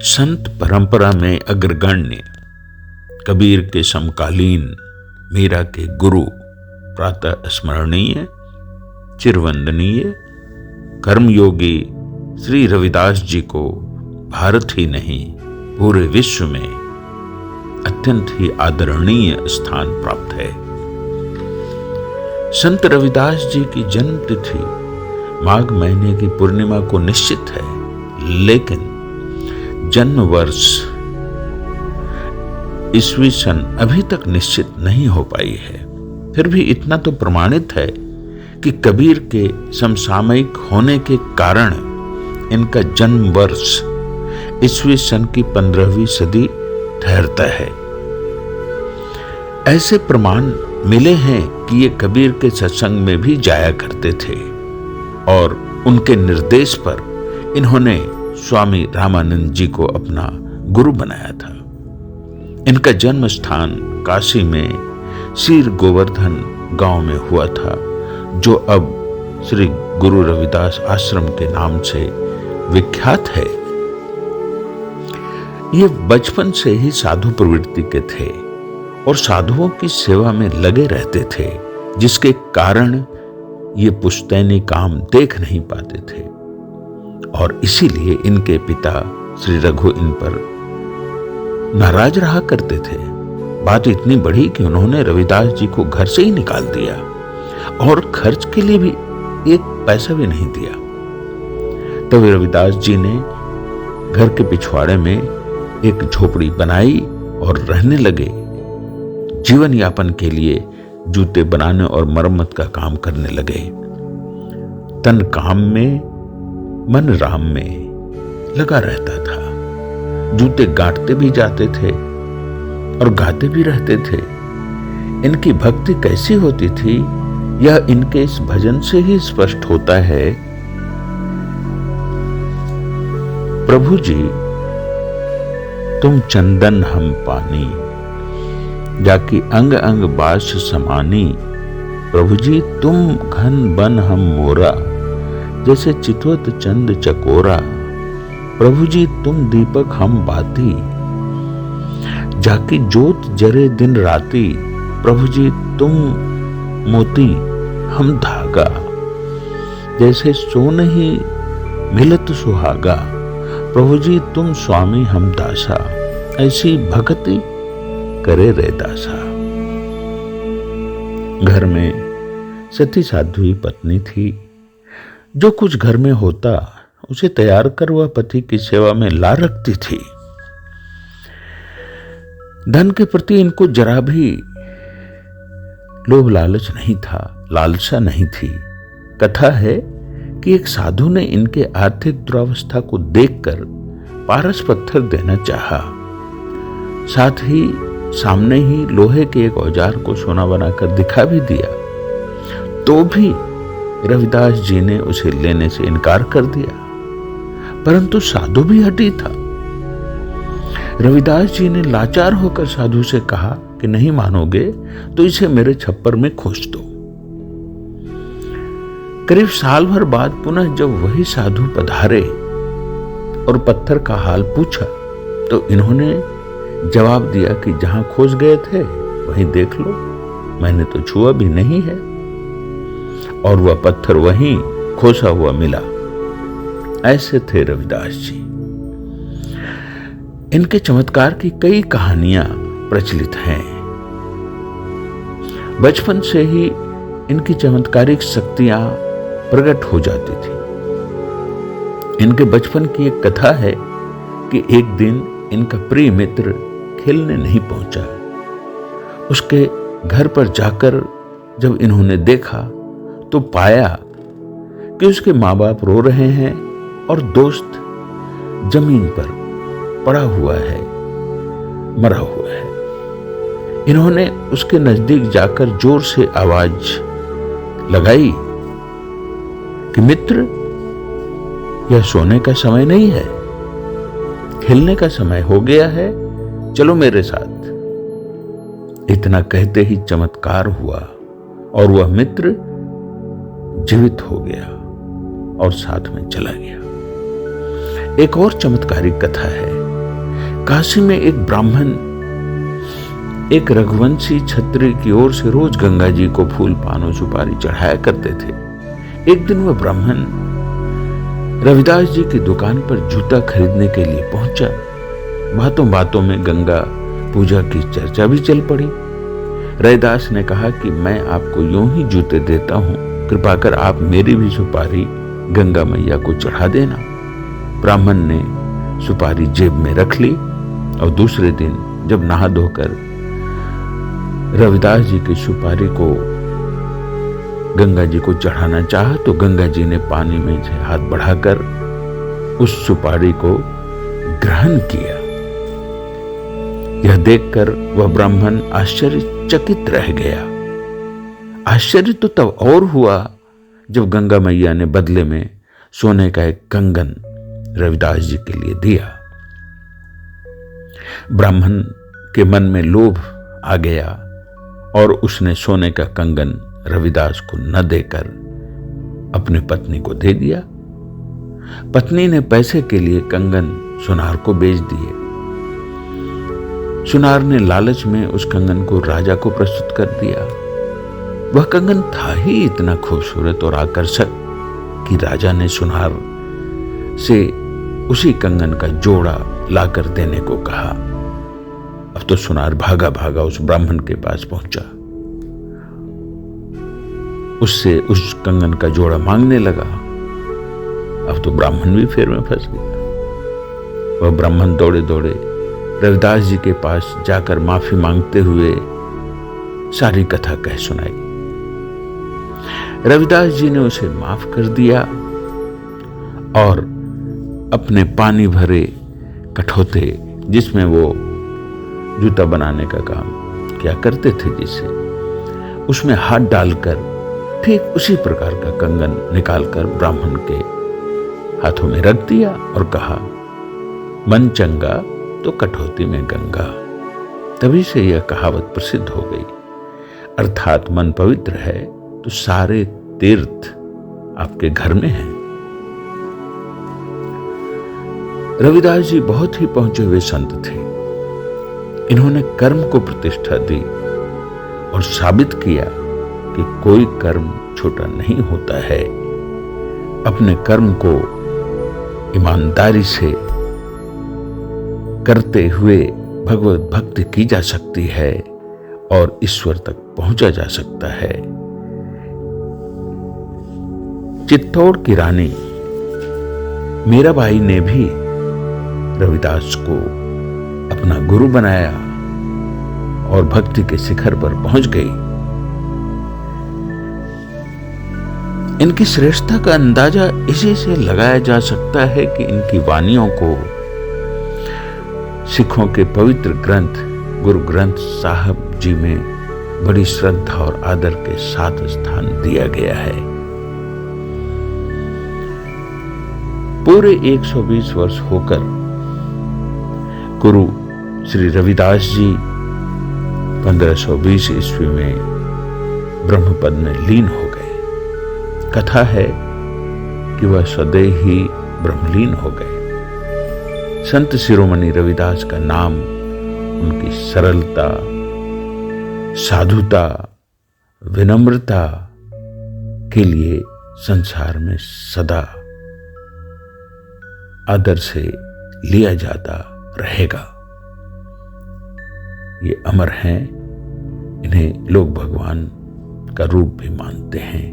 संत परंपरा में अग्रगण्य कबीर के समकालीन मीरा के गुरु प्रातः स्मरणीय चिरवंदनीय कर्मयोगी श्री रविदास जी को भारत ही नहीं पूरे विश्व में अत्यंत ही आदरणीय स्थान प्राप्त है। संत रविदास जी की जन्म तिथि माघ महीने की पूर्णिमा को निश्चित है, लेकिन जन्म वर्ष ईस्वी सन अभी तक निश्चित नहीं हो पाई है। फिर भी इतना तो प्रमाणित है कि कबीर के समसामयिक होने के कारण इनका जन्म वर्ष ईस्वी सन की 15वीं सदी ठहरता है। ऐसे प्रमाण मिले हैं कि ये कबीर के सत्संग में भी जाया करते थे और उनके निर्देश पर इन्होंने स्वामी रामानंद जी को अपना गुरु बनाया था। इनका जन्म स्थान काशी में सीर गोवर्धन गांव में हुआ था, जो अब श्री गुरु रविदास आश्रम के नाम से विख्यात है। ये बचपन से ही साधु प्रवृत्ति के थे और साधुओं की सेवा में लगे रहते थे, जिसके कारण ये पुश्तैनी काम देख नहीं पाते थे और इसीलिए इनके पिता श्री रघु इन पर नाराज रहा करते थे। बात इतनी बढ़ी कि उन्होंने रविदास जी को घर से ही निकाल दिया और खर्च के लिए भी एक पैसा भी नहीं दिया। तब रविदास जी ने घर के पिछवाड़े में एक झोपड़ी बनाई और रहने लगे। जीवन यापन के लिए जूते बनाने और मरम्मत का काम करने लगे। तन काम में मन राम में लगा रहता था। जूते गांठते भी जाते थे और गाते भी रहते थे। इनकी भक्ति कैसी होती थी यह इनके इस भजन से ही स्पष्ट होता है। प्रभु जी तुम चंदन हम पानी, जाकी अंग अंग बास समानी। प्रभु जी तुम घन बन हम मोरा, जैसे चितवत चंद चकोरा। प्रभु जी तुम दीपक हम बाती, जाकी जोत जरे दिन राती। प्रभु जी तुम मोती हम धागा, जैसे सोन ही मिलत सुहागा। प्रभु जी तुम स्वामी हम दासा, ऐसी भक्ति करे रे दासा। घर में सती साध्वी पत्नी थी। जो कुछ घर में होता उसे तैयार कर वह पति की सेवा में ला रखती थी। धन के प्रति इनको जरा भी लोभ लालच नहीं था, लालसा नहीं थी। कथा है कि एक साधु ने इनके आर्थिक दुरावस्था को देखकर पारस पत्थर देना चाहा। साथ ही सामने ही लोहे के एक औजार को सोना बनाकर दिखा भी दिया, तो भी रविदास जी ने उसे लेने से इनकार कर दिया। परंतु साधु भी हठी था। रविदास जी ने लाचार होकर साधु से कहा कि नहीं मानोगे तो इसे मेरे छप्पर में खोस दो। करीब साल भर बाद पुनः जब वही साधु पधारे और पत्थर का हाल पूछा, तो इन्होंने जवाब दिया कि जहां खोस गए थे वहीं देख लो, मैंने तो छुआ भी नहीं है। और वह पत्थर वहीं खोसा हुआ मिला। ऐसे थे रविदास जी। इनके चमत्कार की कई कहानियां प्रचलित हैं। बचपन से ही इनकी चमत्कारिक शक्तियां प्रकट हो जाती थी। इनके बचपन की एक कथा है कि एक दिन इनका प्रिय मित्र खेलने नहीं पहुंचा। उसके घर पर जाकर जब इन्होंने देखा तो पाया कि उसके माँ बाप रो रहे हैं और दोस्त जमीन पर पड़ा हुआ है, मरा हुआ है। इन्होंने उसके नजदीक जाकर जोर से आवाज लगाई कि मित्र, यह सोने का समय नहीं है, खेलने का समय हो गया है, चलो मेरे साथ। इतना कहते ही चमत्कार हुआ और वह मित्र जीवित हो गया और साथ में चला गया। एक और चमत्कारिक कथा है काशी में एक ब्राह्मण एक रघुवंशी क्षत्रिय की ओर से रोज गंगा जी को फूल पान और सुपारी चढ़ाया करते थे। एक दिन वह ब्राह्मण रविदास जी की दुकान पर जूता खरीदने के लिए पहुंचा। बातों बातों में गंगा पूजा की चर्चा भी चल पड़ी। रविदास ने कहा कि मैं आपको यूं ही जूते देता हूं, कृपा कर आप मेरी भी सुपारी गंगा मैया को चढ़ा देना। ब्राह्मण ने सुपारी जेब में रख ली और दूसरे दिन जब नहा धोकर रविदास जी की सुपारी को गंगा जी को चढ़ाना चाहा तो गंगा जी ने पानी में से हाथ बढ़ाकर उस सुपारी को ग्रहण किया। यह देखकर वह ब्राह्मण आश्चर्यचकित रह गया। आश्चर्य तो तब और हुआ जब गंगा मैया ने बदले में सोने का एक कंगन रविदास जी के लिए दिया। ब्राह्मण के मन में लोभ आ गया और उसने सोने का कंगन रविदास को न देकर अपनी पत्नी को दे दिया। पत्नी ने पैसे के लिए कंगन सुनार को बेच दिए। सुनार ने लालच में उस कंगन को राजा को प्रस्तुत कर दिया। वह कंगन था ही इतना खूबसूरत और आकर्षक कि राजा ने सुनार से उसी कंगन का जोड़ा लाकर देने को कहा। अब तो सुनार भागा भागा उस ब्राह्मण के पास पहुंचा, उससे उस कंगन का जोड़ा मांगने लगा। अब तो ब्राह्मण भी फेर में फंस गया। वह ब्राह्मण दौड़े दौड़े रविदास जी के पास जाकर माफी मांगते हुए सारी कथा कह सुनाई। रविदास जी ने उसे माफ कर दिया और अपने पानी भरे कठौते जिसमें वो जूता बनाने का काम क्या करते थे जिससे, उसमें हाथ डालकर ठीक उसी प्रकार का कंगन निकालकर ब्राह्मण के हाथों में रख दिया और कहा, मन चंगा तो कठौती में गंगा। तभी से यह कहावत प्रसिद्ध हो गई। अर्थात मन पवित्र है तो सारे तीर्थ आपके घर में हैं। रविदास जी बहुत ही पहुंचे हुए संत थे। इन्होंने कर्म को प्रतिष्ठा दी और साबित किया कि कोई कर्म छोटा नहीं होता है। अपने कर्म को ईमानदारी से करते हुए भगवत भक्ति की जा सकती है और ईश्वर तक पहुंचा जा सकता है। चित्तौड़ की रानी मीराबाई ने भी रविदास को अपना गुरु बनाया और भक्ति के शिखर पर पहुंच गई। इनकी श्रेष्ठता का अंदाजा इसी से लगाया जा सकता है कि इनकी वाणियों को सिखों के पवित्र ग्रंथ गुरु ग्रंथ साहब जी में बड़ी श्रद्धा और आदर के साथ स्थान दिया गया है। पूरे 120 वर्ष होकर गुरु श्री रविदास जी 1520 ईस्वी में ब्रह्मपद में लीन हो गए। कथा है कि वह सदैव ही ब्रह्मलीन हो गए। संत शिरोमणि रविदास का नाम उनकी सरलता, साधुता, विनम्रता के लिए संसार में सदा आदर से लिया जाता रहेगा। ये अमर हैं, इन्हें लोग भगवान का रूप भी मानते हैं।